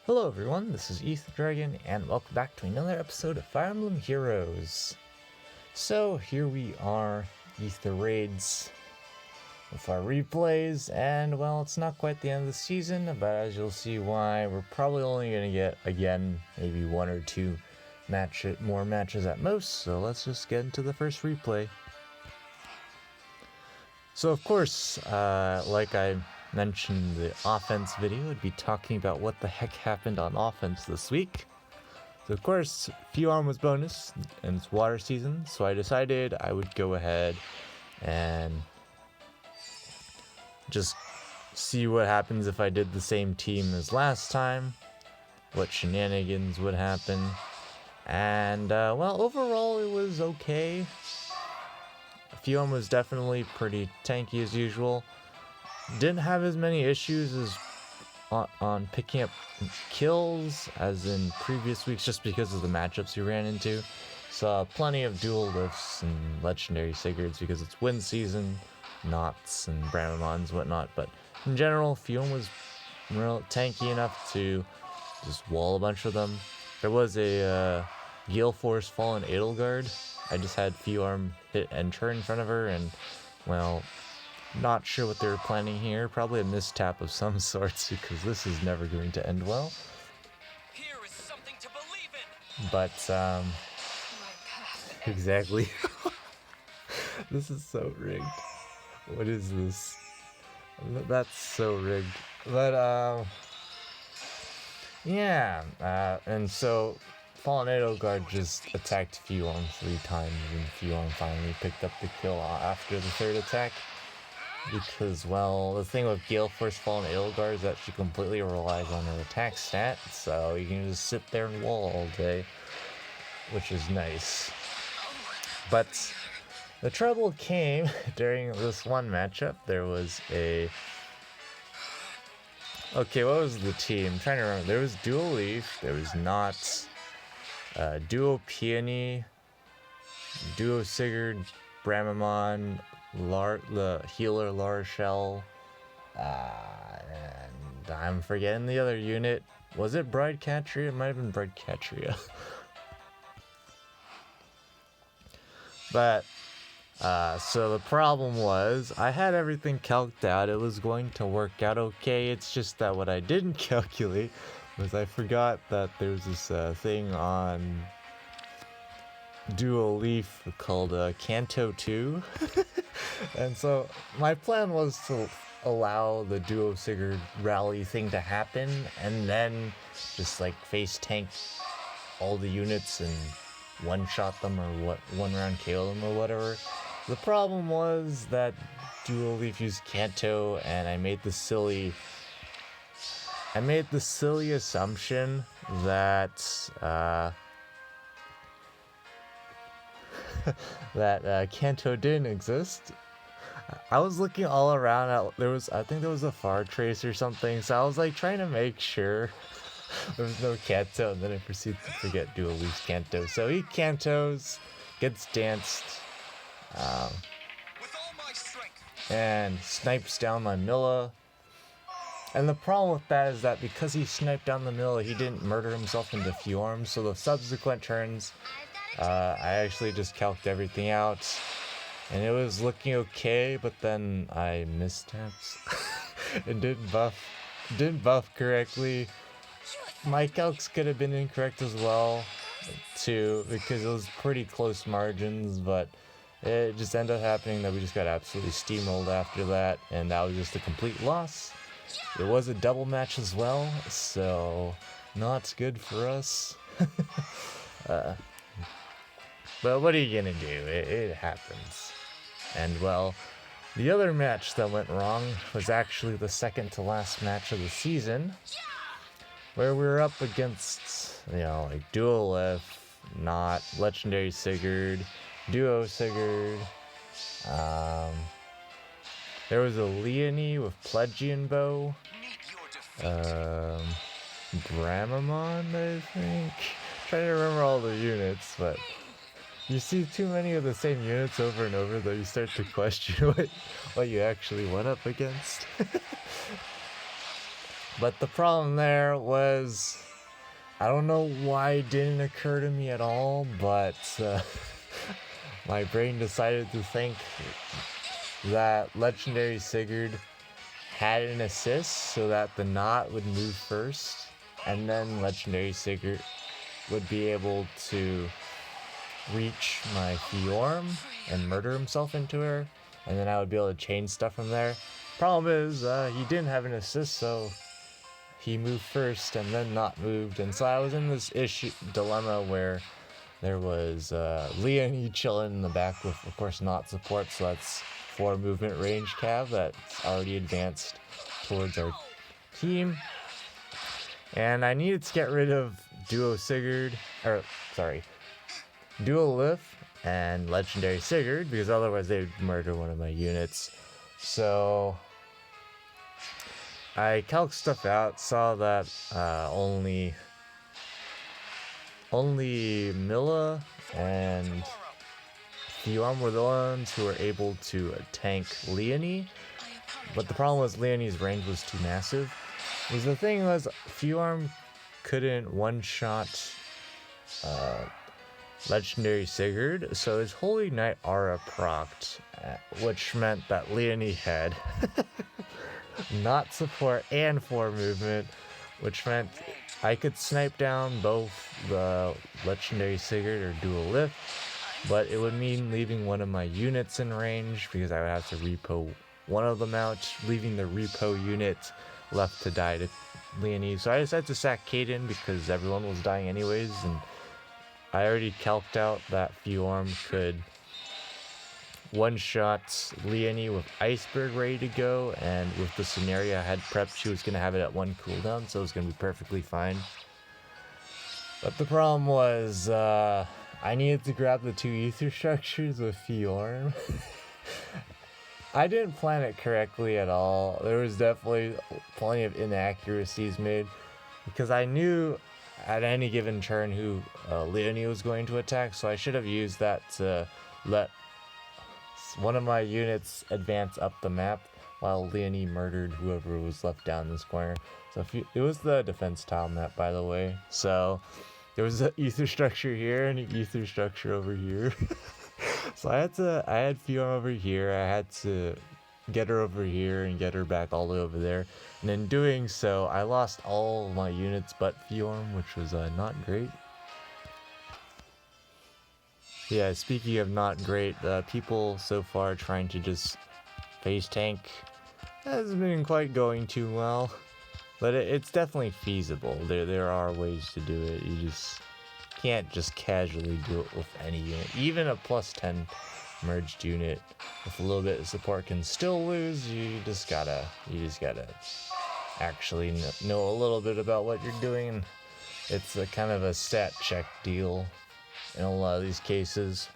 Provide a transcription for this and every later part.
Hello everyone, this is Ethan Dragon, and welcome back to another episode of Fire Emblem Heroes. So here we are, Ether Raids, with our replays, and well, it's not quite the end of the season, but as you'll see why, we're probably only going to get, again, maybe one or two more matches at most, so let's just get into the first replay. So of course, like I mentioned in the offense video, I'd be talking about what the heck happened on offense this week. So of course, Few Arm was bonus, and it's water season, so I decided I would go ahead and just see what happens if I did the same team as last time, what shenanigans would happen, and well, overall it was okay. Few Arm was definitely pretty tanky as usual. Didn't have as many issues as on picking up kills as in previous weeks, just because of the matchups we ran into. Saw plenty of dual lifts and legendary Sigurds because it's wind season, knots and Bramamons and whatnot, but in general, Fion was real tanky enough to just wall a bunch of them. There was a Gale Force Fallen Edelgard. I just had Few Arm hit enter in front of her, and well, not sure what they were planning here. Probably a mistap of some sorts, because this is never going to end well. Here is something to believe in. But exactly. This is so rigged. What is this? That's so rigged. But yeah. And so Fallen Edelgard just attacked Few Arm 3 times, and Few Arm finally picked up the kill after the third attack. Because, well, the thing with Gale Force Fallen Edelgard is that she completely relies on her attack stat, so you can just sit there and wall all day, which is nice. But the trouble came during this one matchup. There was a... Okay, what was the team? I'm trying to remember. There was Dual Leaf, there was Knots, Duo Peony, Duo Sigurd, Bramamon, the healer Larshell, and I'm forgetting the other unit. Was it Bridecatria? It might have been Bridecatria. But so the problem was I had everything calced out. It was going to work out okay. It's just that what I didn't calculate was I forgot that there's this thing on Dual Leaf called Kanto 2. And so my plan was to allow the Duo Sigurd rally thing to happen and then just like face tank all the units and one-shot them or one round KO them or whatever. The problem was that Dual Leaf used Kanto, and I made the silly assumption that that Kanto didn't exist. I was looking all around at, I think there was a far trace or something, so I was like trying to make sure there was no Kanto, and then I proceeded to forget Dual Leaf's Kanto. So he Kantos, gets danced, With all my strength. and snipes down my Milla. And the problem with that is that because he sniped down the Milla, he didn't murder himself into Few Arms, so the subsequent turns, I actually just calced everything out, and it was looking okay, but then I mistaps and didn't buff correctly. My calcs could have been incorrect as well, too, because it was pretty close margins, but it just ended up happening that we just got absolutely steamrolled after that, and that was just a complete loss. It was a double match as well, so not good for us. But what are you gonna do? It happens. And well, the other match that went wrong was actually the second to last match of the season, where we were up against, like Dual Lift, Not, Legendary Sigurd, Duo Sigurd. There was a Leonie with Plegian Bow. Bramamon, I think. Trying to remember all the units, but you see too many of the same units over and over that you start to question what you actually went up against. But the problem there was, I don't know why it didn't occur to me at all, but my brain decided to think that Legendary Sigurd had an assist so that the knot would move first, and then Legendary Sigurd would be able to reach my Fjorm and murder himself into her, and then I would be able to chain stuff from there. Problem is, he didn't have an assist, so he moved first and then not moved, and so I was in this dilemma where there was Leonie chilling in the back with, of course, not support, so that's 4 movement range cav that's already advanced towards our team. And I needed to get rid of Duo Lif and Legendary Sigurd, because otherwise they would murder one of my units. So I calced stuff out, saw that only Milla and Fjorm were the ones who were able to tank Leonie, but the problem was Leonie's range was too massive. Because the thing was, Fjorm couldn't one-shot Legendary Sigurd, so his Holy Knight aura procced, which meant that Leonie had not support and 4 movement, which meant I could snipe down both the Legendary Sigurd or Dual Lift, but it would mean leaving one of my units in range because I would have to repo one of them out, leaving the repo unit left to die to Leonie. So I decided to sack Kaden because everyone was dying anyways, and I already calced out that Fjorm could one-shot Leonie with Iceberg ready to go, and with the scenario I had prepped, she was going to have it at 1 cooldown, so it was going to be perfectly fine. But the problem was, I needed to grab the 2 ether structures with Fjorm. I didn't plan it correctly at all. There was definitely plenty of inaccuracies made, because I knew at any given turn who Leonie was going to attack, so I should have used that to let one of my units advance up the map while Leonie murdered whoever was left down the square. So it was the defense tile map, by the way. So there was an ether structure here and an ether structure over here. So I had Fjorm over here, I had to get her over here and get her back all the way over there. And in doing so, I lost all my units but Fjorm, which was not great. Yeah, speaking of not great, people so far trying to just face tank hasn't been quite going too well. But it's definitely feasible. There are ways to do it. You just can't just casually do it with any unit. Even a plus 10 merged unit with a little bit of support can still lose. You just gotta actually know a little bit about what you're doing. It's a kind of a stat check deal in a lot of these cases.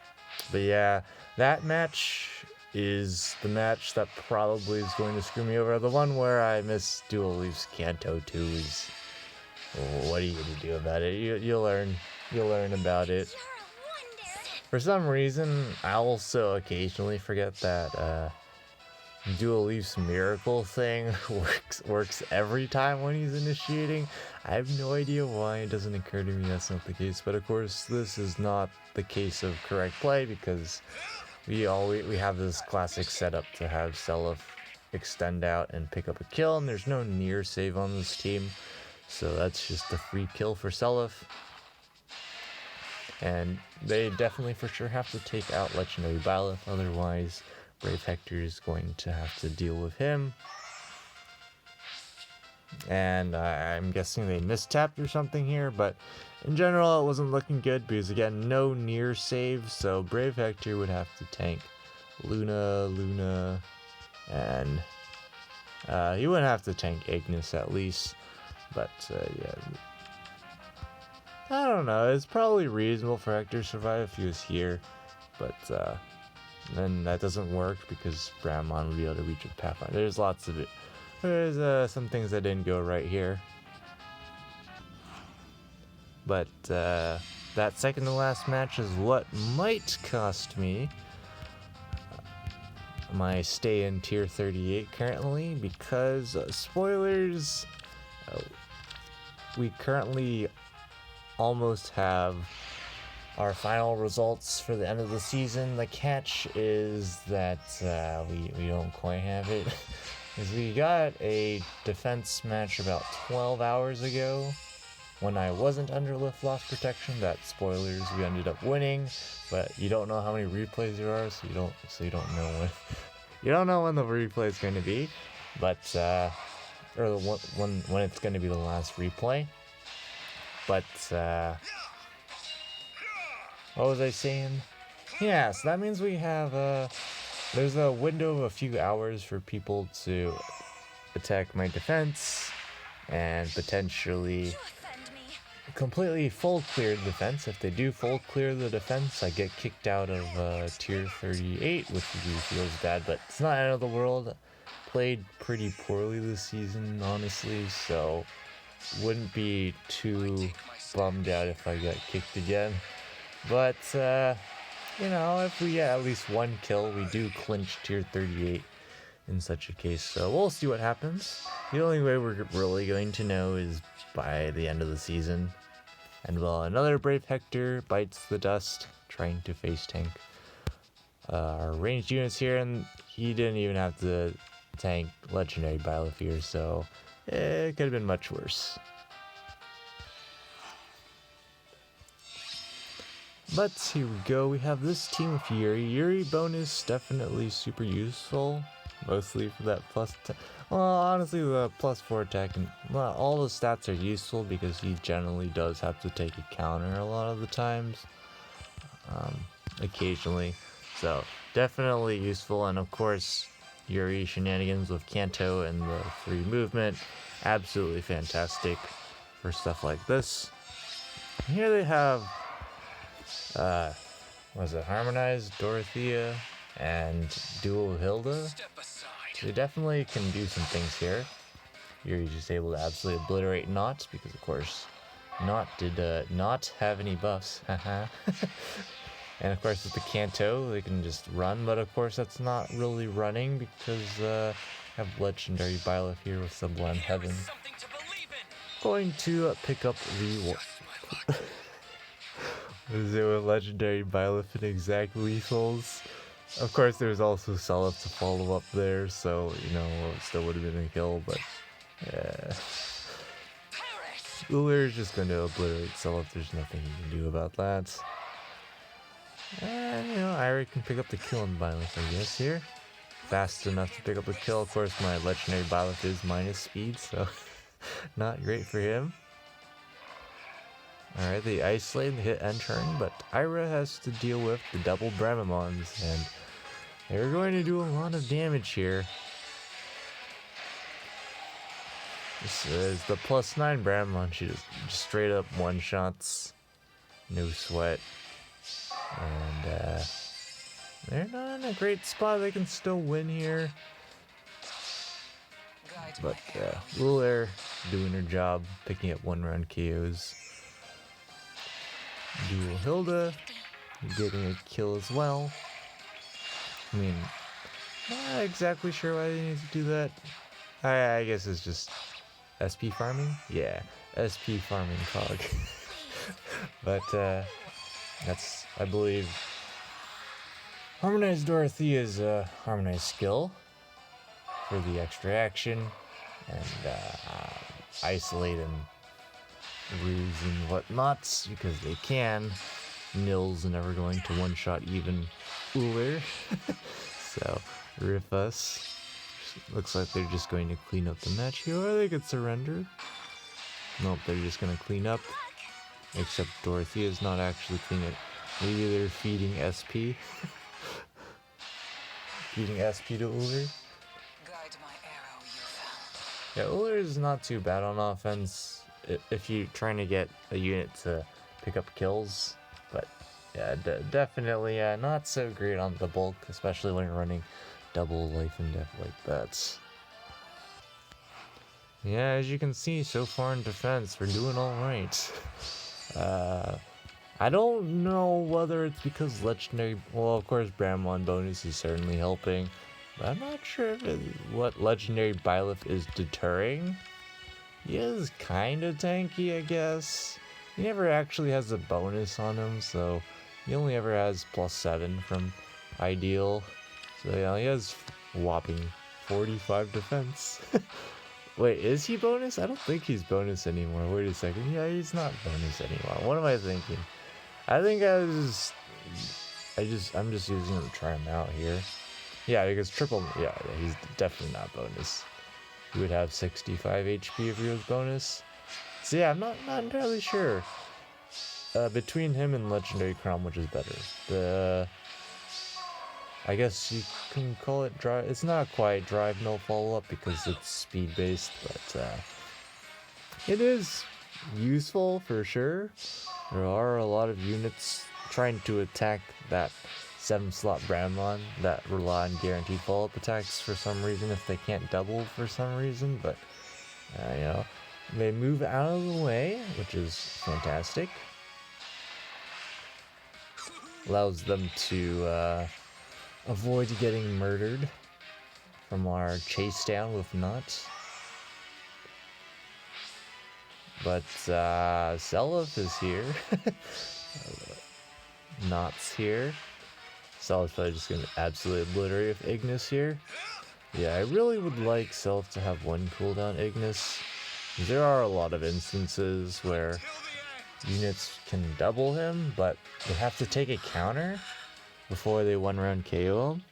But yeah, that match is the match that probably is going to screw me over. The one where I missed Dual Leaf's Kanto 2 is, what are you gonna do about it? You'll learn about it. For some reason, I also occasionally forget that Dual Leaf's miracle thing works every time when he's initiating. I have no idea why. It doesn't occur to me that's not the case. But of course, this is not the case of correct play, because we have this classic setup to have Seliph extend out and pick up a kill, and there's no near save on this team, so that's just a free kill for Seliph. And they definitely for sure have to take out Legendary Byleth, otherwise Brave Hector is going to have to deal with him. And I'm guessing they mistapped or something here, but in general it wasn't looking good because, again, no near save, so Brave Hector would have to tank Luna, and he wouldn't have to tank Ignis at least, but yeah. I don't know, it's probably reasonable for Hector to survive if he was here, but then that doesn't work because Bramon would be able to reach with Pathfinder. There's lots of it. There's some things that didn't go right here. But that second to last match is what might cost me my stay in tier 38 currently, because spoilers, we currently almost have our final results for the end of the season. The catch is that we don't quite have it. Because we got a defense match about 12 hours ago when I wasn't under lift loss protection. That spoilers, we ended up winning, but you don't know how many replays there are, so you don't know when you don't know when the replay is going to be, but or when it's going to be the last replay. But what was I saying? Yeah, so that means we have there's a window of a few hours for people to attack my defense and potentially completely full clear the defense. If they do full clear the defense, I get kicked out of tier 38, which really feels bad, but it's not end of the world. Played pretty poorly this season, honestly, so wouldn't be too bummed out if I got kicked again. But you know, if we get at least one kill, we do clinch tier 38 in such a case. So we'll see what happens. The only way we're really going to know is by the end of the season. And well, another Brave Hector bites the dust, trying to face tank our ranged units here, and he didn't even have to tank Legendary Bylethir, so it could have been much worse. But here we go, we have this team with Yuri. Yuri bonus, definitely super useful, mostly for that plus 10. Well, honestly, the plus 4 attack, and well, all the stats are useful because he generally does have to take a counter a lot of the times, occasionally. So, definitely useful, and of course, Yuri shenanigans with Kanto and the free movement, absolutely fantastic for stuff like this. And here they have was it Harmonized Dorothea and Dual Hilda? They definitely can do some things here. You're just able to absolutely obliterate Not, because of course Not did not have any buffs. Haha. And of course with the Kanto they can just run, but of course that's not really running because I have Legendary Byleth here with Sublime Heaven. Going to pick up the what is it with Legendary Byleth and exact lethals? Of course, there's also Seliph to follow up there, so, you know, it still would have been a kill, but, yeah. Uller is just going to obliterate Seliph, there's nothing you can do about that. And, you know, Ira can pick up the kill on Byleth, I guess, here. Fast enough to pick up a kill. Of course, my Legendary Byleth is minus speed, so not great for him. Alright, they isolate and hit end turn, but Ira has to deal with the double Bramamons, and they're going to do a lot of damage here. This is the +9 Bramamon, she just straight up one-shots, no sweat, and they're not in a great spot, they can still win here. But Uller doing her job, picking up one-round KOs. Dual Hilda getting a kill as well. I mean, not exactly sure why they need to do that. I guess it's just SP farming? Yeah, SP farming cog. But that's, I believe, Harmonized Dorothea's Harmonized skill for the extra action, and isolate and ruse and whatnots because they can. Nils are never going to one-shot even Uller. So, Rifus. Looks like they're just going to clean up the match here, or they could surrender. Nope, they're just going to clean up. Except Dorothea's not actually cleaning it. Maybe they're feeding SP. Feeding SP to Uller. Yeah, Uller is not too bad on offense if you're trying to get a unit to pick up kills, but yeah, definitely not so great on the bulk, especially when you're running double life and death like that. Yeah, as you can see, so far in defense, we're doing alright. I don't know whether it's because Legendary, well, of course Bramamon bonus is certainly helping, but I'm not sure if what Legendary Byleth is deterring. He is kind of tanky, I guess. He never actually has a bonus on him, so he only ever has +7 from ideal. So yeah, he has whopping 45 defense. Wait, is he bonus? I don't think he's bonus anymore. Wait a second. Yeah, he's not bonus anymore. What am I thinking? I think I'm just using him to try him out here. Yeah, because triple, yeah, he's definitely not bonus. He would have 65 HP if he was bonus. So yeah, I'm not entirely sure. Between him and Legendary Crown, which is better? I guess you can call it drive. It's not quite drive no follow-up because it's speed based, but it is useful for sure. There are a lot of units trying to attack that 7-slot Bramon that rely on guaranteed follow-up attacks for some reason if they can't double for some reason, but you know, they move out of the way, which is fantastic. Allows them to avoid getting murdered from our chase down with Nuts. But Seliph is here. Knott's here. Seliph probably just gonna absolutely obliterate with Ignis here. Yeah, I really would like Seliph to have one cooldown Ignis. There are a lot of instances where units can double him, but they have to take a counter before they one round KO him.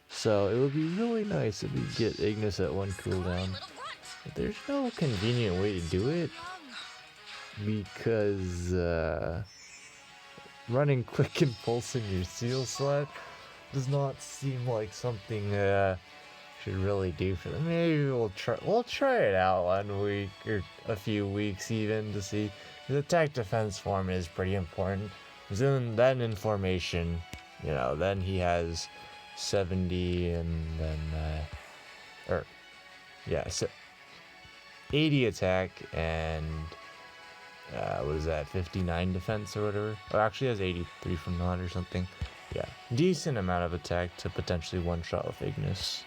So it would be really nice if we get Ignis at one cooldown. But there's no convenient way to do it because running quick impulse in your seal slot does not seem like something should really do for them. Maybe we'll try it out 1 week or a few weeks even to see. The attack defense form is pretty important. Because then in formation, you know, then he has 70 and then so 80 attack and what is that, 59 defense or whatever. Oh, actually has 83 from Nod or something. Yeah, decent amount of attack to potentially one-shot with Ignis.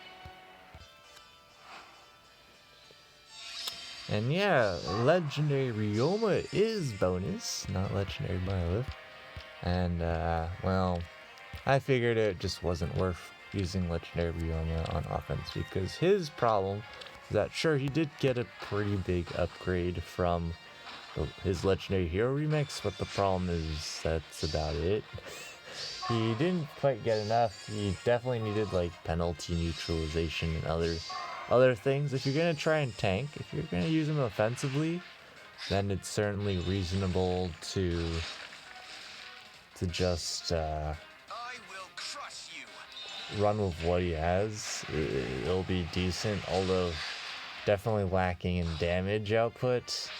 And yeah, Legendary Ryoma is bonus, not Legendary Byleth. And well, I figured it just wasn't worth using Legendary Ryoma on offense because his problem is that sure, he did get a pretty big upgrade from his Legendary Hero remix, but the problem is that's about it. He didn't quite get enough. He definitely needed like penalty neutralization and other things. If you're gonna try and tank, if you're gonna use him offensively, then it's certainly reasonable to just run with what he has. It'll be decent, although definitely lacking in damage output.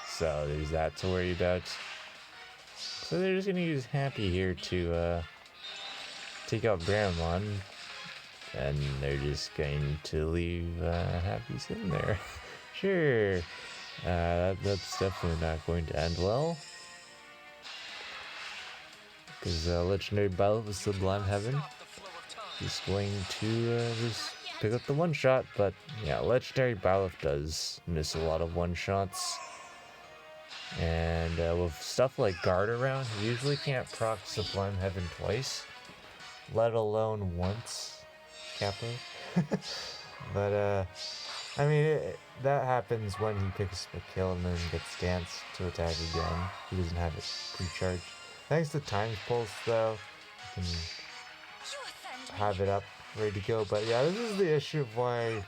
So there's that to worry about. So they're just gonna use Happy here to take out Bramon, and they're just going to leave Happy sitting there. Sure, that's definitely not going to end well. Because Legendary Byleth with Sublime Heaven is going to just pick up the one-shot, but yeah, Legendary Byleth does miss a lot of one-shots. And with stuff like Guard around, you usually can't proc Sublime Heaven twice, let alone once, Kappa. But I mean, that happens when he picks a kill and then gets Dance to attack again. He doesn't have it pre-charged. Thanks to Times Pulse though, you can have it up, ready to go. But yeah, this is the issue of why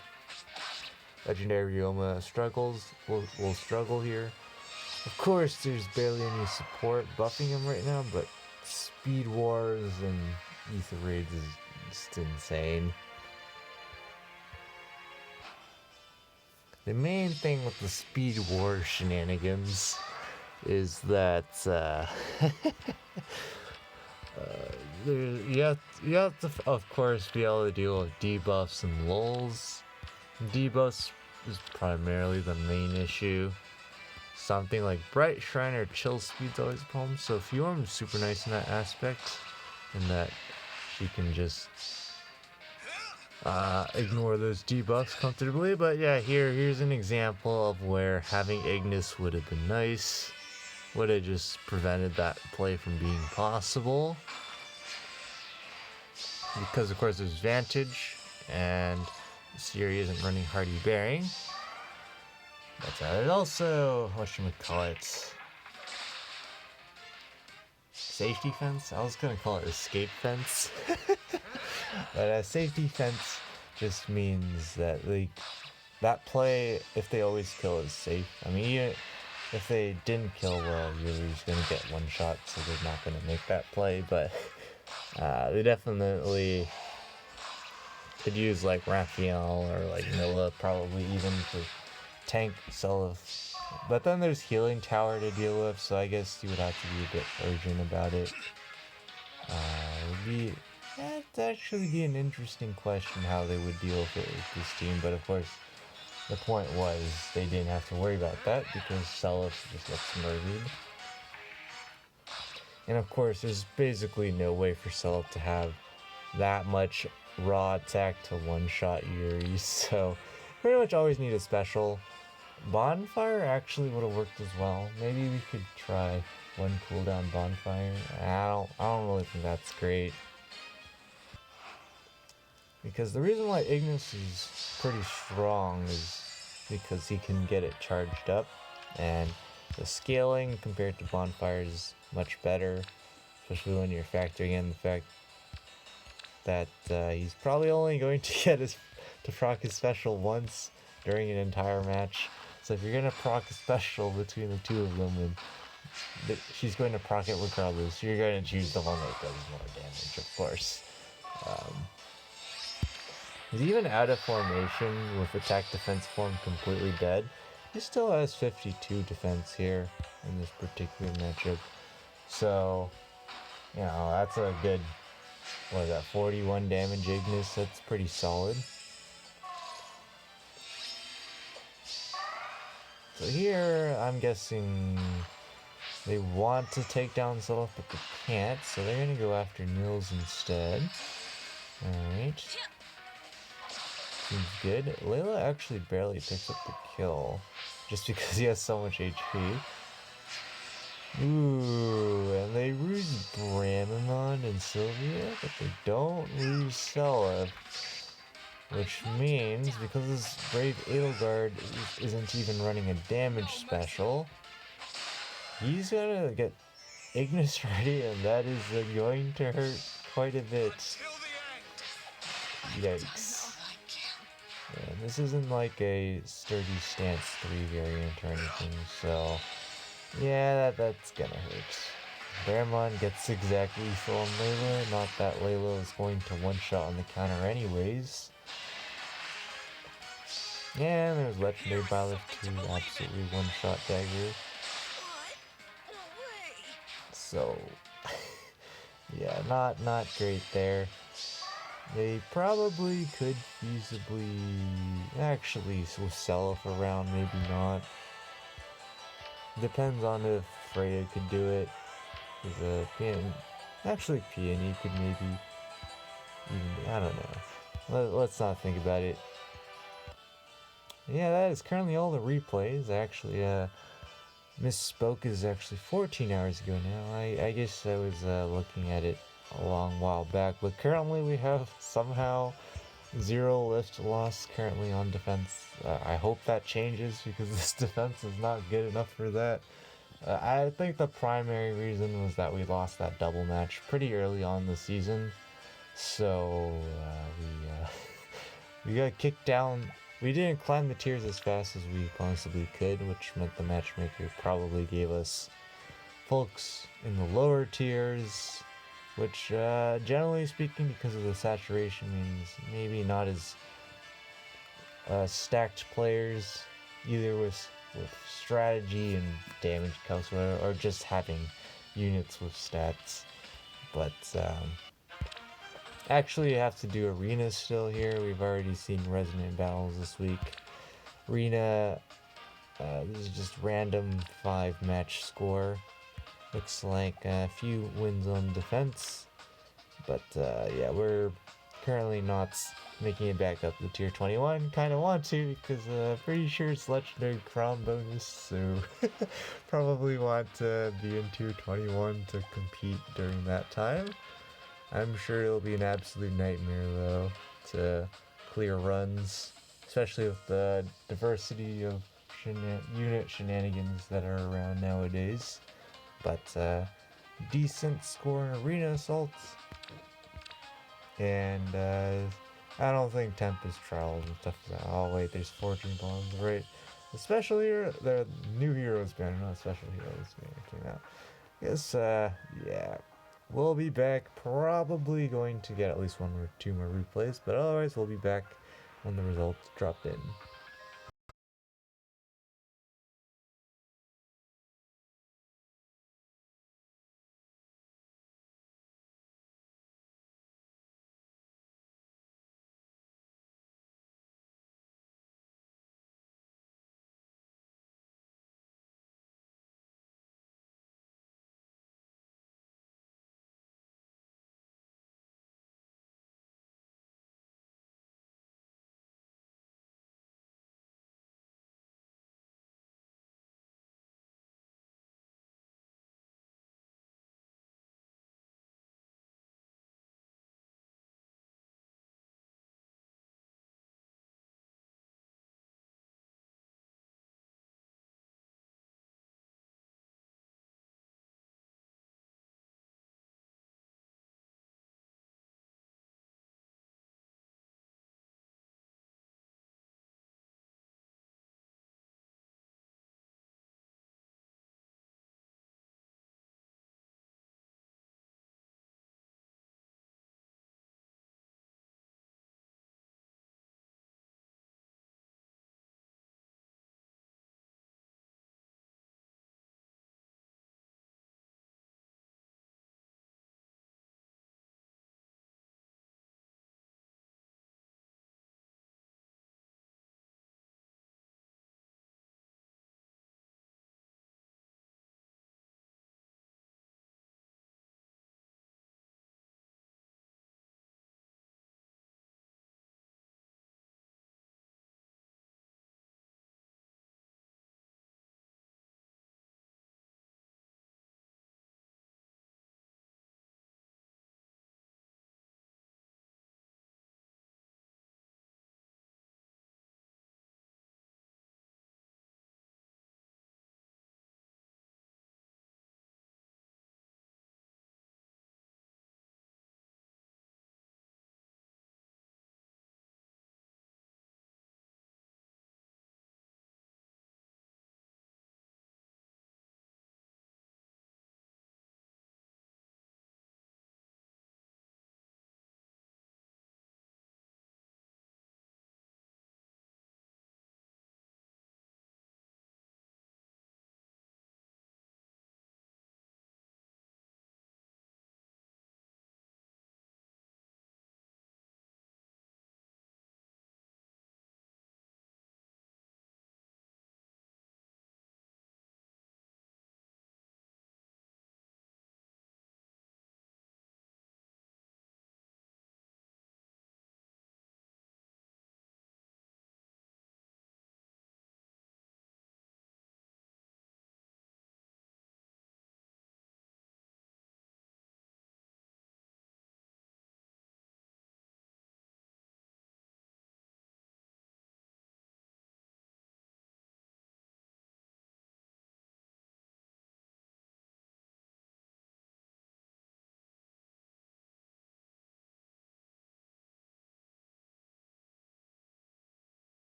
Legendary Ryoma will struggle here. Of course, there's barely any support buffing him right now, but Speed Wars and Ether Raids is just insane. The main thing with the Speed War shenanigans is that you have to, of course, be able to deal with debuffs and lulls. Debuffs is primarily the main issue. Something like Bright Shrine or Chill Speed's always a problem. So Fjord's super nice in that aspect, in that she can just ignore those debuffs comfortably. But yeah, here's an example of where having Ignis would have been nice. Would have just prevented that play from being possible. Because of course there's Vantage, and Siri isn't running Hardy Bearing. But there's also, whatchamacallit, safety fence? I was gonna call it escape fence. But a safety fence just means that that play, if they always kill, is safe. I mean, even if they didn't kill, well, you're just gonna get one shot, so they're not gonna make that play. But they definitely could use like Raphael or like Nilla, probably even for tank Sulliv. But then there's healing tower to deal with, so I guess you would have to be a bit urgent about it. That'd actually be an interesting question how they would deal with it with this team, but of course the point was they didn't have to worry about that because Sulliv just gets murdered. And of course there's basically no way for Sulliv to have that much raw attack to one-shot Yuri, so pretty much always need a special. Bonfire actually would have worked as well. Maybe we could try one cooldown Bonfire. I don't really think that's great. Because the reason why Ignis is pretty strong is because he can get it charged up, and the scaling compared to Bonfire is much better, especially when you're factoring in the fact that he's probably only going to get to proc his special once during an entire match. So if you're going to proc a special between the two of them, and she's going to proc it regardless, you're going to choose the one that does more damage, of course. He's even out of formation with attack defense form completely dead. He still has 52 defense here in this particular matchup. So, you know, that's a good, what is that, 41 damage Ignis. That's pretty solid. So here, I'm guessing they want to take down Sulliv, but they can't, so they're going to go after Nils instead. Alright. Seems good. Layla actually barely picks up the kill, just because he has so much HP. Ooh, and they lose Bramamon and Sylvia, but they don't lose Sulliv. Which means, because this Brave Edelgard isn't even running a damage special, he's gonna get Ignis ready, and that is going to hurt quite a bit. Yikes. Yeah, this isn't like a sturdy stance 3 variant or anything, so yeah, that's gonna hurt. Bearmon gets exactly lethal on Layla, not that Layla is going to one-shot on the counter anyways. Yeah, and there's Legendary Byleth too, absolutely one-shot dagger. So, yeah, not great there. They probably could feasibly, actually, with Sulliv around, maybe not. Depends on if Freya could do it. Actually, Peony could maybe, even, I don't know. Let's not think about it. Yeah, that is currently all the replays. Actually, misspoke, is actually 14 hours ago now. I guess I was looking at it a long while back, but currently we have somehow 0 lift loss currently on defense. I hope that changes because this defense is not good enough for that. I think the primary reason was that we lost that double match pretty early on in the season, so we got kicked down. We didn't climb the tiers as fast as we possibly could, which meant the matchmaker probably gave us folks in the lower tiers, which generally speaking, because of the saturation, means maybe not as stacked players, either with strategy and damage counts, or just having units with stats. But actually, you have to do arenas still here. We've already seen resonant battles this week. Arena, this is just random 5-match score. Looks like a few wins on defense, but yeah, we're currently not making it back up to tier 21. Kind of want to because pretty sure it's legendary crown bonus, so probably want to be in tier 21 to compete during that time. I'm sure it'll be an absolute nightmare though to clear runs, especially with the diversity of unit shenanigans that are around nowadays. But decent score in arena assaults, and I don't think Tempest trials and stuff like that. Oh wait, there's 14 bombs, right? The special hero, the new heroes banner, not special heroes banner came out. Guess yeah. We'll be back, probably going to get at least one or two more replays, but otherwise we'll be back when the results drop in.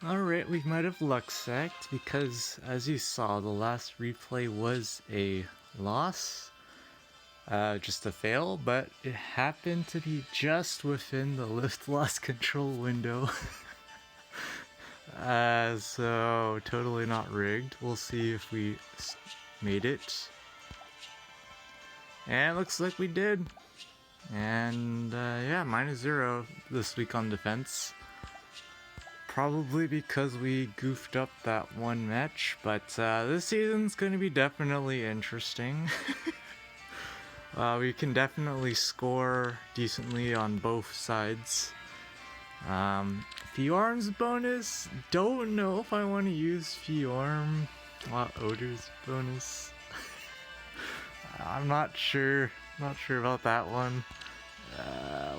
Alright, we might have luck sacked because, as you saw, the last replay was a loss. Just a fail, but it happened to be just within the lift loss control window. So totally not rigged. We'll see if we made it. And it looks like we did. And yeah, -0 this week on defense. Probably because we goofed up that one match, but this season's going to be definitely interesting. We can definitely score decently on both sides. Fiorm's bonus, don't know if I want to use Fiorm. Odor's bonus. I'm not sure about that one.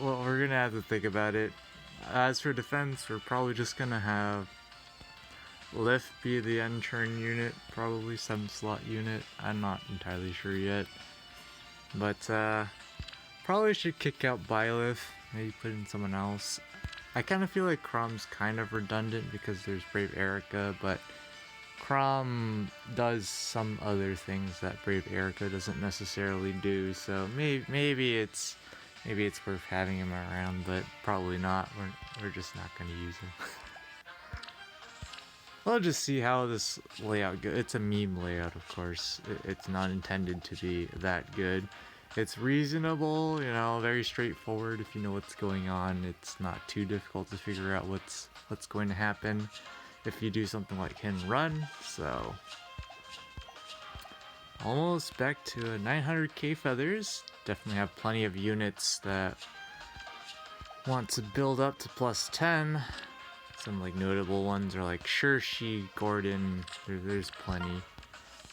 Well, we're gonna have to think about it. As for defense, we're probably just gonna have Lift be the end turn unit, probably some slot unit. I'm not entirely sure yet. But probably should kick out Byleth, maybe put in someone else. I kind of feel like Crom's kind of redundant because there's Brave Erica, but Crom does some other things that Brave Erica doesn't necessarily do, so maybe it's worth having him around, but probably not. We're just not going to use him. We'll just see how this layout goes. It's a meme layout, of course. It's not intended to be that good. It's reasonable, you know, very straightforward if you know what's going on. It's not too difficult to figure out what's going to happen if you do something like hit and run. So almost back to 900k feathers. Definitely have plenty of units that want to build up to +10. Some like notable ones are like Shershi, Gordon. There's plenty.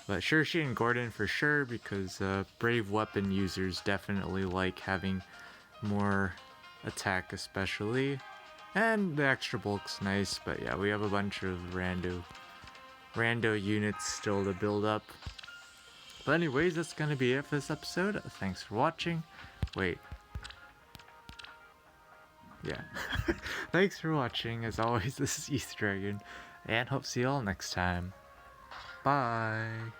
But Shershi and Gordon for sure, because brave weapon users definitely like having more attack especially. And the extra bulk's nice, but yeah, we have a bunch of rando units still to build up. But anyways, that's gonna be it for this episode. Thanks for watching. Wait. Yeah. Thanks for watching. As always, this is East Dragon, and hope to see you all next time. Bye.